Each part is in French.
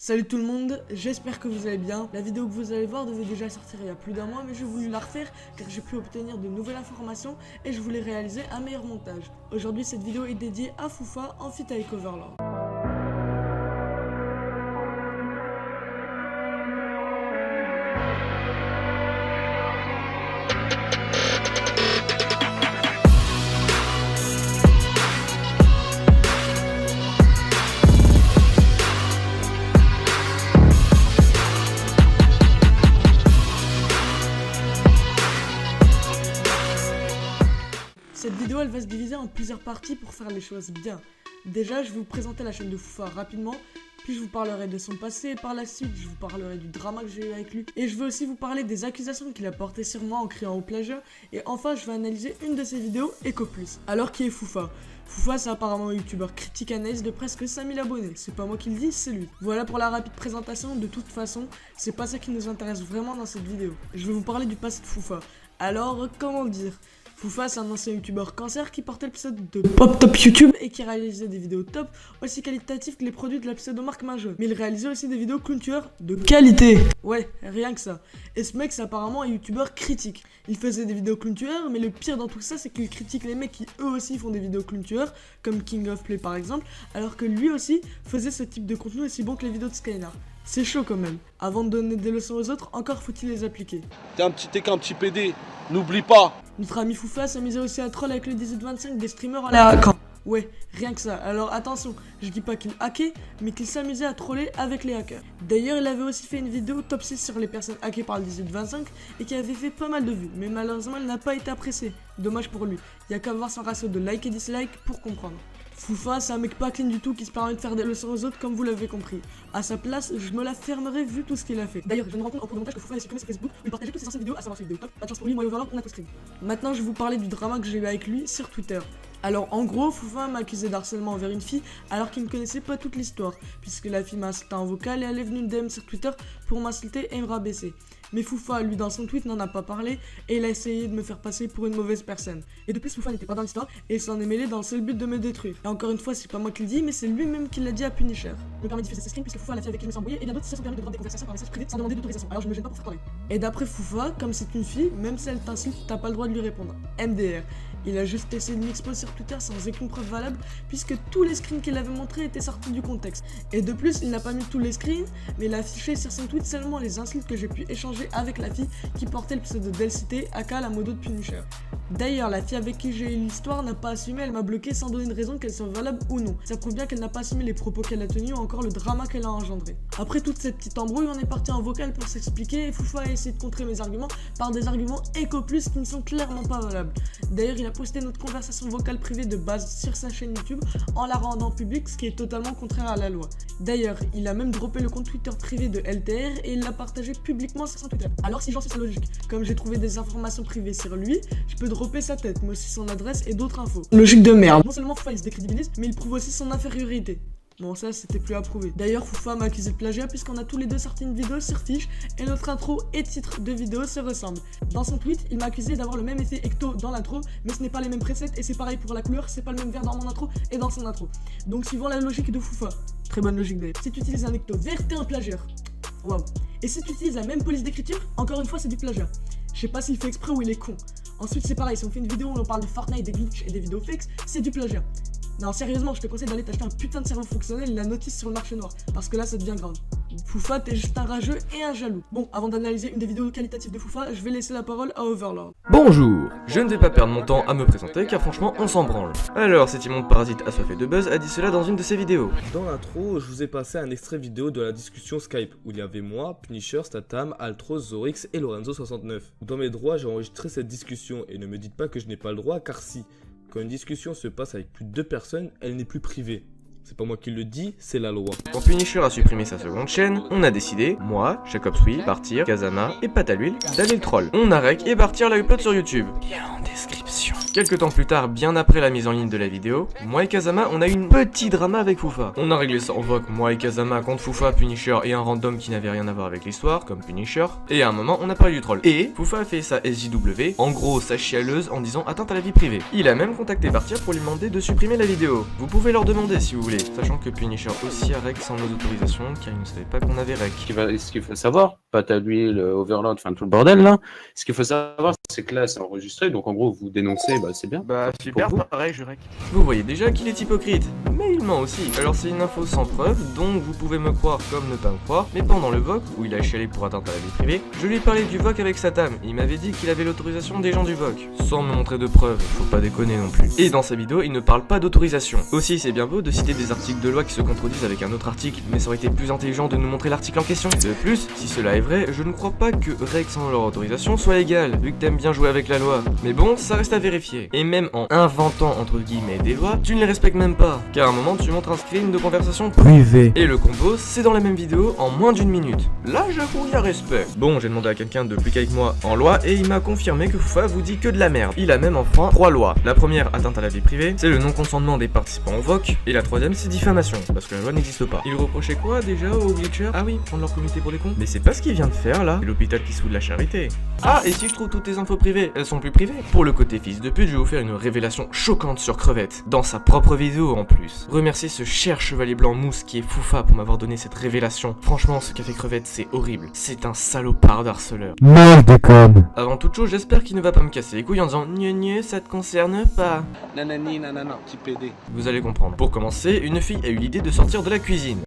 Salut tout le monde, j'espère que vous allez bien. La vidéo que vous allez voir devait déjà sortir il y a plus d'un mois, mais j'ai voulu la refaire car j'ai pu obtenir de nouvelles informations et je voulais réaliser un meilleur montage. Aujourd'hui cette vidéo est dédiée à Foufa en feat avec Overlord. Cette vidéo elle va se diviser en plusieurs parties pour faire les choses bien. Déjà je vais vous présenter la chaîne de Foufa rapidement, puis je vous parlerai de son passé et par la suite je vous parlerai du drama que j'ai eu avec lui. Et je vais aussi vous parler des accusations qu'il a portées sur moi en criant au plagiat. Et enfin je vais analyser une de ses vidéos EcoPlus. Alors qui est Foufa? Foufa c'est apparemment un youtubeur critique analyse de presque 5000 abonnés, c'est pas moi qui le dis, c'est lui. Voilà pour la rapide présentation, de toute façon c'est pas ça qui nous intéresse vraiment dans cette vidéo. Je vais vous parler du passé de Foufa. Alors comment dire? Foufa c'est un ancien youtubeur cancer qui portait le pseudo de Pop Top YouTube et qui réalisait des vidéos top aussi qualitatives que les produits de la pseudo-marque Majeur. Mais il réalisait aussi des vidéos clown tueurs de qualité. Ouais, rien que ça. Et ce mec c'est apparemment un youtubeur critique. Il faisait des vidéos clown tueurs, mais le pire dans tout ça c'est qu'il critique les mecs qui eux aussi font des vidéos clown tueurs, comme King of Play par exemple, alors que lui aussi faisait ce type de contenu aussi bon que les vidéos de Skylar. C'est chaud quand même. Avant de donner des leçons aux autres, encore faut-il les appliquer. T'es qu'un petit PD, n'oublie pas. Notre ami Foufa s'amusait aussi à troll avec le 18-25 des streamers à la hack. Ouais, rien que ça. Alors attention, je dis pas qu'il hackait, mais qu'il s'amusait à troller avec les hackers. D'ailleurs, il avait aussi fait une vidéo top 6 sur les personnes hackées par le 18-25 et qui avait fait pas mal de vues, mais malheureusement, elle n'a pas été appréciée. Dommage pour lui. Il y a qu'à voir son ratio de like et dislike pour comprendre. Foufa, c'est un mec pas clean du tout qui se permet de faire des leçons aux autres comme vous l'avez compris. À sa place, je me la fermerai vu tout ce qu'il a fait. D'ailleurs, je me rends compte en cours de montage que Foufa est supprimé sur Facebook où il partageait toutes ses anciennes vidéos à savoir ses vidéos top. Pas de chance pour lui, moi et Overlord, on a tout screen. Maintenant, je vais vous parler du drama que j'ai eu avec lui sur Twitter. Alors en gros, Foufa m'a accusé d'harcèlement envers une fille alors qu'il ne connaissait pas toute l'histoire, puisque la fille m'a insulté en vocal et elle est venue me DM sur Twitter pour m'insulter et me rabaisser. Mais Foufa, lui, dans son tweet, n'en a pas parlé et il a essayé de me faire passer pour une mauvaise personne. Et de plus, Foufa n'était pas dans l'histoire et il s'en est mêlé dans le seul but de me détruire. Et encore une fois, c'est pas moi qui le dis, mais c'est lui-même qui l'a dit à Punisher. Je me permets de diffuser ces screens puisque Foufa, la fille avec qui je me suis embrouillé, et bien d'autres se sont permis de prendre des conversations par message privé sans demander d'autorisation. Alors je me gêne pas pour faire parler. Et d'après Foufa, comme c'est une fille, même si elle t'insulte, t'as pas le droit de lui répondre. MDR. Il a juste essayé de m'exposer sur Twitter sans aucune preuve valable, puisque tous les screens qu'il avait montrés étaient sortis du contexte. Et de plus, il n'a pas mis tous les screens, mais il a affiché sur son tweet seulement les insultes que j'ai pu échanger avec la fille qui portait le pseudo Delcité, aka la modo de Punisher. D'ailleurs, la fille avec qui j'ai eu l'histoire n'a pas assumé, elle m'a bloqué sans donner une raison qu'elle soit valable ou non. Ça prouve bien qu'elle n'a pas assumé les propos qu'elle a tenus ou encore le drama qu'elle a engendré. Après toute cette petite embrouille, on est parti en vocal pour s'expliquer et Foufa a essayé de contrer mes arguments par des arguments EcoPlus qui ne sont clairement pas valables. D'ailleurs, il a posté notre conversation vocale privée de base sur sa chaîne YouTube en la rendant publique, ce qui est totalement contraire à la loi. D'ailleurs, il a même droppé le compte Twitter privé de LTR et il l'a partagé publiquement sur son Twitter. Alors si j'en suis sa logique, comme j'ai trouvé des informations privées sur lui, je peux dropper sa tête, mais aussi son adresse et d'autres infos. Logique de merde. Non seulement Foufa il se décrédibilise, mais il prouve aussi son infériorité. Bon ça c'était plus approuvé. D'ailleurs Foufa m'a accusé de plagiat puisqu'on a tous les deux sorti une vidéo sur Fiche et notre intro et titre de vidéo se ressemblent. Dans son tweet il m'a accusé d'avoir le même effet ecto dans l'intro, mais ce n'est pas les mêmes presets et c'est pareil pour la couleur, c'est pas le même vert dans mon intro et dans son intro. Donc suivant la logique de Foufa, très bonne logique d'ailleurs, si tu utilises un ecto vert t'es un plagieur. Waouh. Et si tu utilises la même police d'écriture, encore une fois c'est du plagiat. Je sais pas s'il fait exprès ou il est con. Ensuite c'est pareil, si on fait une vidéo où on parle de Fortnite, des glitches et des vidéos fakes, c'est du plagiat. Non sérieusement, je te conseille d'aller t'acheter un putain de cerveau fonctionnel et la notice sur le marché noir, parce que là ça devient grave. Foufa t'es juste un rageux et un jaloux. Bon, avant d'analyser une des vidéos qualitatives de Foufa, je vais laisser la parole à Overlord. Bonjour, je ne vais pas perdre mon temps à me présenter car franchement on s'en branle. Alors cet immonde parasite assoiffé de buzz a dit cela dans une de ses vidéos. Dans l'intro, je vous ai passé un extrait vidéo de la discussion Skype où il y avait moi, Punisher, Statam, Altros, Zorix et Lorenzo69. Dans mes droits, j'ai enregistré cette discussion et ne me dites pas que je n'ai pas le droit car si. Quand une discussion se passe avec plus de 2 personnes, elle n'est plus privée. C'est pas moi qui le dis, c'est la loi. Quand Punisher a supprimé sa seconde chaîne, on a décidé, moi, Jacobsui, Partir, Kazana et Pâte à l'huile, d'aller le troll. On a rec et partir la upload sur YouTube. Lien en description. Quelques temps plus tard, bien après la mise en ligne de la vidéo, moi et Kazama, on a eu un petit drama avec Foufa. On a réglé ça en voc, moi et Kazama contre Foufa, Punisher et un random qui n'avait rien à voir avec l'histoire, comme Punisher. Et à un moment, on a parlé du troll. Et Foufa a fait sa SJW, en gros sa chialeuse en disant atteinte à la vie privée. Il a même contacté Bartia pour lui demander de supprimer la vidéo. Vous pouvez leur demander si vous voulez, sachant que Punisher aussi a rec sans nos autorisations, car il ne savait pas qu'on avait rec. Ce qu'il faut savoir, pâte à l'huile, Overlord, enfin tout le bordel là, ce qu'il faut savoir, c'est que là c'est enregistré, donc en gros vous dénoncez, bah c'est bien. Bah super, Pour vous. pareil, je rec. Vous voyez déjà qu'il est hypocrite, mais il ment aussi. Alors c'est une info sans preuve, donc vous pouvez me croire comme ne pas me croire, mais pendant le VOC, où il a chialé pour atteinte à la vie privée, je lui ai parlé du VOC avec Satam, il m'avait dit qu'il avait l'autorisation des gens du VOC, sans me montrer de preuves, faut pas déconner non plus. Et dans sa vidéo, il ne parle pas d'autorisation. Aussi, c'est bien beau de citer des articles de loi qui se contredisent avec un autre article, mais ça aurait été plus intelligent de nous montrer l'article en question. De plus, si cela est vrai, je ne crois pas que rec sans leur autorisation soit légal, vu que t'aimes bien jouer avec la loi. Mais bon, ça reste à vérifier. Et même en inventant entre guillemets des lois, tu ne les respectes même pas. Car à un moment, tu montres un screen de conversation privée. Et le combo, c'est dans la même vidéo en moins d'1 minute. Là, j'avoue, il y a respect. Bon, j'ai demandé à quelqu'un de plus qu'avec moi en loi et il m'a confirmé que Foufa vous dit que de la merde. Il a même enfreint 3 lois. La première, atteinte à la vie privée, c'est le non-consentement des participants au VOC. Et la troisième, c'est diffamation, parce que la loi n'existe pas. Il reprochait quoi déjà aux glitchers? Ah oui, prendre leur comité pour des cons. Mais c'est pas ce qu'il vient de faire là. C'est l'hôpital qui se fout de la charité. Ah, et si je trouve toutes tes infos privées, elles sont plus privées? Pour le côté fils de pute, je vais vous faire une révélation choquante sur Crevette, dans sa propre vidéo en plus. Remerciez ce cher chevalier blanc mousse qui est Foufa pour m'avoir donné cette révélation. Franchement, ce qu'a fait Crevette, c'est horrible. C'est un salopard d'harceleur. Non, je déconne. Avant toute chose, j'espère qu'il ne va pas me casser les couilles en disant gneu, ça te concerne pas. Nanani, nanana, petit PD. Vous allez comprendre. Pour commencer, une fille a eu l'idée de sortir de la cuisine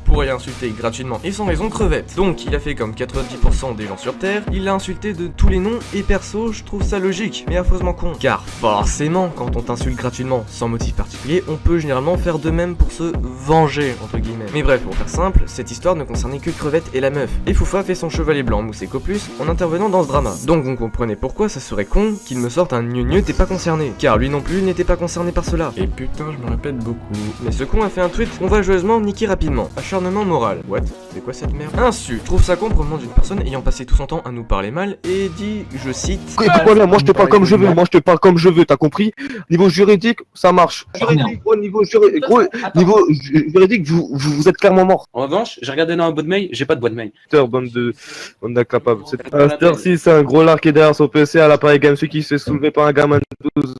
pour y insulter gratuitement et sans raison Crevette. Donc il a fait comme 90% des gens sur Terre, il l'a insulté de tous les noms et perso je trouve ça logique mais affreusement con. Car forcément quand on t'insulte gratuitement sans motif particulier, on peut généralement faire de même pour se venger entre guillemets. Mais bref, pour faire simple, cette histoire ne concernait que Crevette et la meuf. Et Foufa fait son chevalier blanc mousse et plus en intervenant dans ce drama. Donc vous comprenez pourquoi ça serait con qu'il me sorte un gneu t'es pas concerné. Car lui non plus n'était pas concerné par cela. Et putain je me répète beaucoup. Mais ce con a fait un tweet qu'on va joyeusement niquer rapidement. Acharnement moral. What? C'est quoi cette merde? Insu. Je trouve ça con provenant d'une personne ayant passé tout son temps à nous parler mal et dit, je cite. Voilà, moi je te parle comme je veux, t'as compris? Niveau juridique, ça marche. Niveau juridique, vous êtes clairement mort. En revanche, j'ai regardé dans la boîte mail, j'ai pas de boîte mail. Bande d'incapables. À cette heure-ci, c'est un gros lard qui est derrière son PC à l'appareil GameStop qui se fait soulever par un gamin de 12.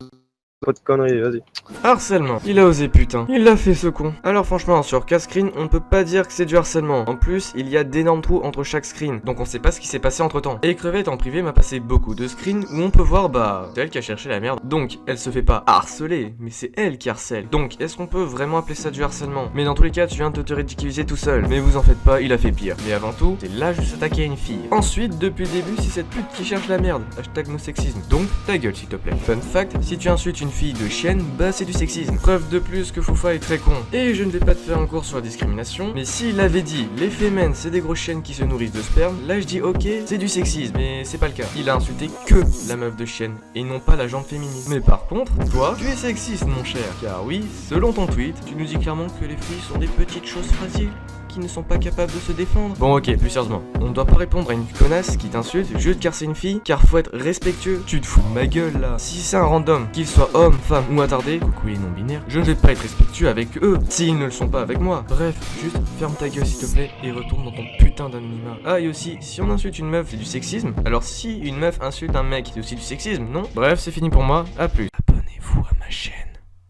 Pas de conneries, vas-y. Harcèlement. Il a osé putain. Il l'a fait ce con. Alors franchement, sur 4 screens, on ne peut pas dire que c'est du harcèlement. En plus, il y a d'énormes trous entre chaque screen. Donc on sait pas ce qui s'est passé entre temps. Et Crevette en privé m'a passé beaucoup de screens où on peut voir, bah, c'est elle qui a cherché la merde. Donc, elle se fait pas harceler, mais c'est elle qui harcèle. Donc, est-ce qu'on peut vraiment appeler ça du harcèlement? Mais dans tous les cas, tu viens de te ridiculiser tout seul. Mais vous en faites pas, il a fait pire. Mais avant tout, c'est là juste attaquer une fille. Ensuite, depuis le début, c'est cette pute qui cherche la merde. Hashtag no sexisme. Donc, ta gueule s'il te plaît. Fun fact, si tu insultes une fille de chienne, bah c'est du sexisme. Preuve de plus que Foufa est très con. Et je ne vais pas te faire un cours sur la discrimination, mais s'il avait dit les fémènes c'est des grosses chiennes qui se nourrissent de sperme, là je dis ok, c'est du sexisme, mais c'est pas le cas. Il a insulté que la meuf de chienne, et non pas la jante féminine. Mais par contre, toi, tu es sexiste mon cher, car oui, selon ton tweet, tu nous dis clairement que les filles sont des petites choses fragiles qui ne sont pas capables de se défendre. Bon ok, plus sérieusement, on ne doit pas répondre à une connasse qui t'insulte juste car c'est une fille, car faut être respectueux. Tu te fous de ma gueule là. Si c'est un random, qu'il soit homme, femme ou attardé, coucou les non-binaires, je ne vais pas être respectueux avec eux s'ils ne le sont pas avec moi. Bref, juste ferme ta gueule s'il te plaît et retourne dans ton putain d'anonymat. Ah et aussi, si on insulte une meuf c'est du sexisme, alors si une meuf insulte un mec c'est aussi du sexisme, non? Bref, c'est fini pour moi, à plus. Abonnez-vous à ma chaîne,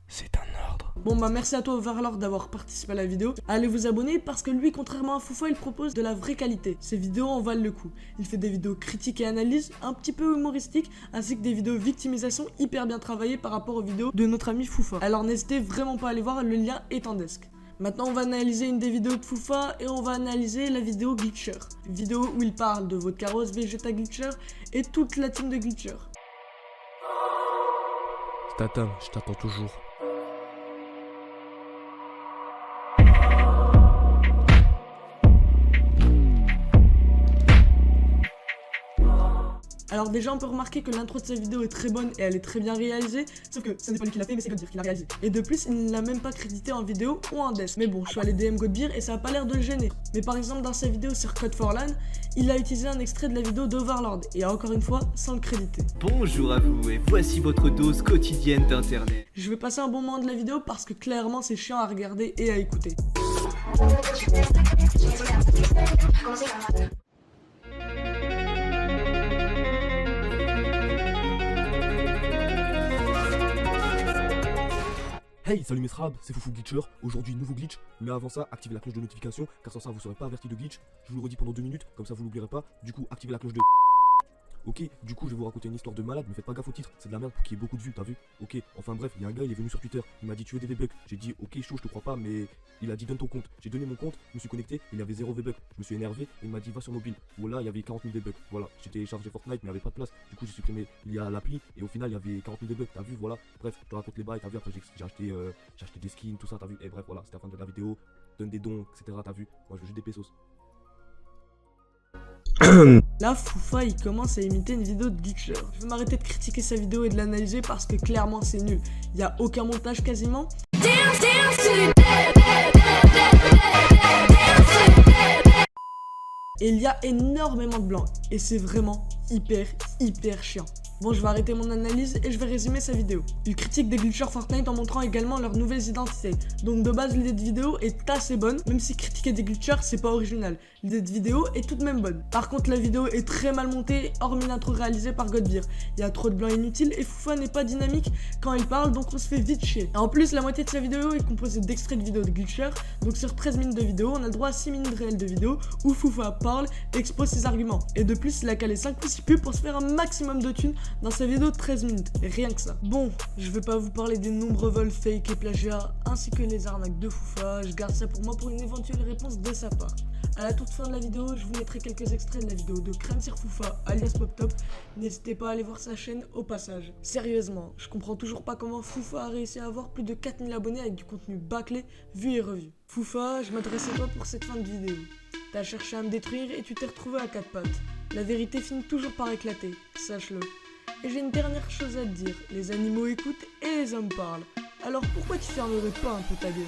c'est un ordre. Bon bah merci à toi Overlord d'avoir participé à la vidéo. Allez vous abonner parce que lui, contrairement à Foufa, il propose de la vraie qualité. Ses vidéos en valent le coup. Il fait des vidéos critiques et analyses, un petit peu humoristiques, ainsi que des vidéos victimisation hyper bien travaillées par rapport aux vidéos de notre ami Foufa. Alors n'hésitez vraiment pas à aller voir, le lien est en desk. Maintenant on va analyser une des vidéos de Foufa et on va analyser la vidéo Glitcher. Vidéo où il parle de Vodka Rose, Vegeta Glitcher et toute la team de Glitcher. Statam, je t'attends toujours. Alors déjà on peut remarquer que l'intro de sa vidéo est très bonne et elle est très bien réalisée, sauf que ce n'est pas lui qui l'a fait mais c'est Godbeer qui l'a réalisé. Et de plus il ne l'a même pas crédité en vidéo ou en desk. Mais bon, je suis allé DM Godbeer et ça a pas l'air de le gêner. Mais par exemple dans sa vidéo sur Code for LAN, il a utilisé un extrait de la vidéo d'Overlord et encore une fois sans le créditer. Bonjour à vous et voici votre dose quotidienne d'internet. Je vais passer un bon moment de la vidéo parce que clairement c'est chiant à regarder et à écouter. Hey, salut mes Srab, c'est Foufou Glitcher. Aujourd'hui, nouveau glitch, mais avant ça, activez la cloche de notification, car sans ça, vous serez pas averti de glitch. Je vous le redis pendant 2 minutes, comme ça vous l'oublierez pas. Du coup, activez la cloche de... Ok, du coup, je vais vous raconter une histoire de malade, mais faites pas gaffe au titre, c'est de la merde pour qu'il y ait beaucoup de vues, t'as vu? Ok, enfin bref, il y a un gars, il est venu sur Twitter, il m'a dit tu veux des V-Bucks. J'ai dit ok, chaud, je te crois pas, mais il a dit donne ton compte. J'ai donné mon compte, je me suis connecté, il y avait 0 V-Bucks. Je me suis énervé, et il m'a dit va sur mobile. Voilà, il y avait 40 000 V-Bucks. Voilà, j'ai téléchargé Fortnite, mais il n'y avait pas de place. Du coup, j'ai supprimé l'appli, et au final, il y avait 40 000 V-Bucks, t'as vu? Voilà, bref, je te raconte les bails, t'as vu? Après, j'ai acheté des skins, tout ça, t'as vu? Et bref, voilà, c'était la fin de la vidéo. Donne des dons, etc., t'as vu? Moi, je veux juste des pesos. Là, Foufa il commence à imiter une vidéo de Glitcher. Je vais m'arrêter de critiquer sa vidéo et de l'analyser parce que clairement c'est nul. Il y a aucun montage quasiment. Et il y a énormément de blanc. Et c'est vraiment hyper chiant. Bon, je vais arrêter mon analyse et je vais résumer sa vidéo. Il critique des glitchers Fortnite en montrant également leurs nouvelles identités. Donc de base, l'idée de vidéo est assez bonne, même si critiquer des glitchers, c'est pas original. L'idée de vidéo est tout de même bonne. Par contre, la vidéo est très mal montée, hormis l'intro réalisée par Godbeer. Il y a trop de blanc inutile et Foufa n'est pas dynamique quand il parle, donc on se fait vite chier. Et en plus, la moitié de sa vidéo est composée d'extraits de vidéos de glitchers. Donc sur 13 minutes de vidéo, on a le droit à 6 minutes réelles de vidéo où Foufa parle et expose ses arguments. Et de plus, il a calé 5 ou 6 pubs pour se faire un maximum de thunes dans sa vidéo de 13 minutes, et rien que ça. Bon, je vais pas vous parler des nombreux vols fake et plagiat, ainsi que les arnaques de Foufa, je garde ça pour moi pour une éventuelle réponse de sa part. À la toute fin de la vidéo, je vous mettrai quelques extraits de la vidéo de Crâne sur Foufa, alias PopTop, n'hésitez pas à aller voir sa chaîne au passage. Sérieusement, je comprends toujours pas comment Foufa a réussi à avoir plus de 4000 abonnés avec du contenu bâclé, vu et revu. Foufa, je m'adresse à toi pour cette fin de vidéo. T'as cherché à me détruire et tu t'es retrouvé à 4 pattes. La vérité finit toujours par éclater, sache-le. Et j'ai une dernière chose à te dire, les animaux écoutent et les hommes parlent. Alors pourquoi tu fermerais pas un peu ta gueule ?